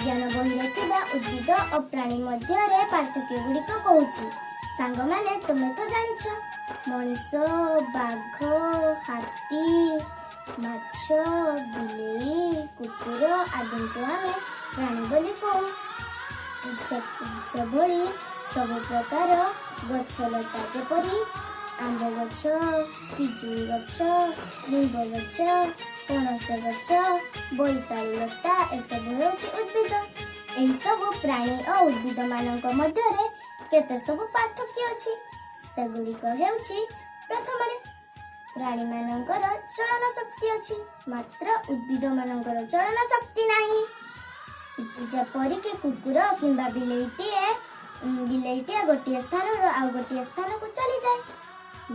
विज्ञान बही उद्भिद और प्राणी मध्य पार्थक्य गुड़िक कहूँ। सांग माने तुम्हें तो जानिछ मनीष बाघ हाथी माछ बिलेई कुकुर आदि को आमे प्राणी बोली कहू। सेभली सब प्रकार गछलता जेपरी आंब गछ पिजुली गछ निंब गछ पणस गछ बोईतालु लता एसबू ହେଉଛି उद्भिद। ଏହି ସବୁ ପ୍ରାଣୀ ଓ ଉଦ୍ଭିଦ ମାନଙ୍କ ମଧ୍ୟରେ କେତେ ସବୁ ପାର୍ଥକ୍ୟ ଅଛି ସେଗୁଡ଼ିକ ହେଉଛି ପ୍ରଥମରେ ପ୍ରାଣୀ ମାନଙ୍କର ଚଳନ ଶକ୍ତି ଅଛି ମାତ୍ର ଉଦ୍ଭିଦ ମାନଙ୍କର ଚଳନ ଶକ୍ତି ନାହିଁ। ଯେପରିକି କୁକୁର କିମ୍ବା ବିଲେଇଟିଏ ଗୋଟିଏ ସ୍ଥାନରୁ ଆଉ ଗୋଟିଏ ସ୍ଥାନକୁ ଚାଲିଯାଏ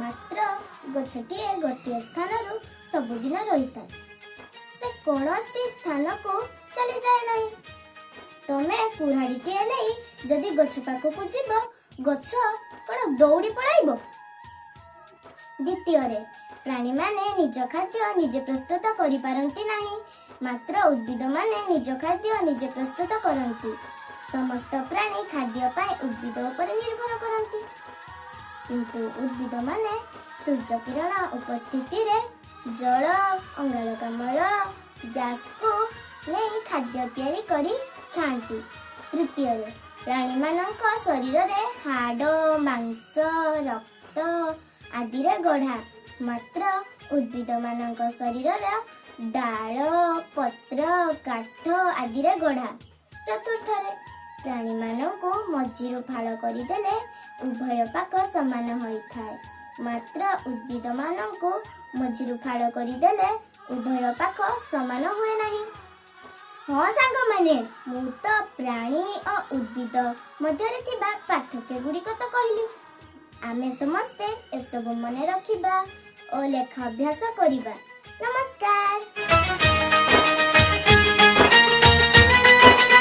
ମାତ୍ର ଗଛଟିଏ ଗୋଟିଏ ସ୍ଥାନରୁ ସବୁଦିନ ରହିଥାଏ ସେ କୌଣସି ସ୍ଥାନକୁ ଚାଲିଯାଏ ନାହିଁ। ତମେ କୁରାଢ଼ୀଟିଏ ନେଇ ଯଦି ଗଛ ପାଖକୁ ଯିବ ଗଛ କ'ଣ ଦୌଡ଼ି ପଳାଇବ? ଦ୍ୱିତୀୟରେ ପ୍ରାଣୀମାନେ ନିଜ ଖାଦ୍ୟ ନିଜେ ପ୍ରସ୍ତୁତ କରିପାରନ୍ତି ନାହିଁ ମାତ୍ର ଉଦ୍ଭିଦ ମାନେ ନିଜ ଖାଦ୍ୟ ନିଜେ ପ୍ରସ୍ତୁତ କରନ୍ତି। ସମସ୍ତ ପ୍ରାଣୀ ଖାଦ୍ୟ ପାଇଁ ଉଦ୍ଭିଦ ଉପରେ ନିର୍ଭର କରନ୍ତି କିନ୍ତୁ ଉଦ୍ଭିଦ ମାନେ ସୂର୍ଯ୍ୟ କିରଣ ଉପସ୍ଥିତିରେ ଜଳ ଅଙ୍ଗାରକାମ୍ଳ ଗ୍ୟାସକୁ ନେଇ ଖାଦ୍ୟ ତିଆରି କରି ଖାଆନ୍ତି। ତୃତୀୟରେ ପ୍ରାଣୀମାନଙ୍କ ଶରୀରରେ ହାଡ଼ ମାଂସ ରକ୍ତ ଆଦିରେ ଗଢ଼ା ମାତ୍ର ଉଦ୍ଭିଦ ମାନଙ୍କ ଶରୀରର ଡାଳ ପତ୍ର କାଠ ଆଦିରେ ଗଢ଼ା। ଚତୁର୍ଥରେ ପ୍ରାଣୀମାନଙ୍କୁ ମଝିରୁ ଫାଳ କରିଦେଲେ ଉଭୟ ପାଖ ସମାନ ହୋଇଥାଏ ମାତ୍ର ଉଦ୍ଭିଦ ମାନଙ୍କୁ ମଝିରୁ ଫାଳ କରିଦେଲେ ଉଭୟ ପାଖ ସମାନ ହୁଏ ନାହିଁ। ହଁ ସାଙ୍ଗମାନେ ମୁଁ ତ ପ୍ରାଣୀ ଓ ଉଦ୍ଭିଦ ମଧ୍ୟରେ ଥିବା ପାର୍ଥକ୍ୟ ଗୁଡ଼ିକ ତ କହିଲି। ଆମେ ସମସ୍ତେ ଏସବୁ ମନେ ରଖିବା ଓ ଲେଖା ଅଭ୍ୟାସ କରିବା। ନମସ୍କାର।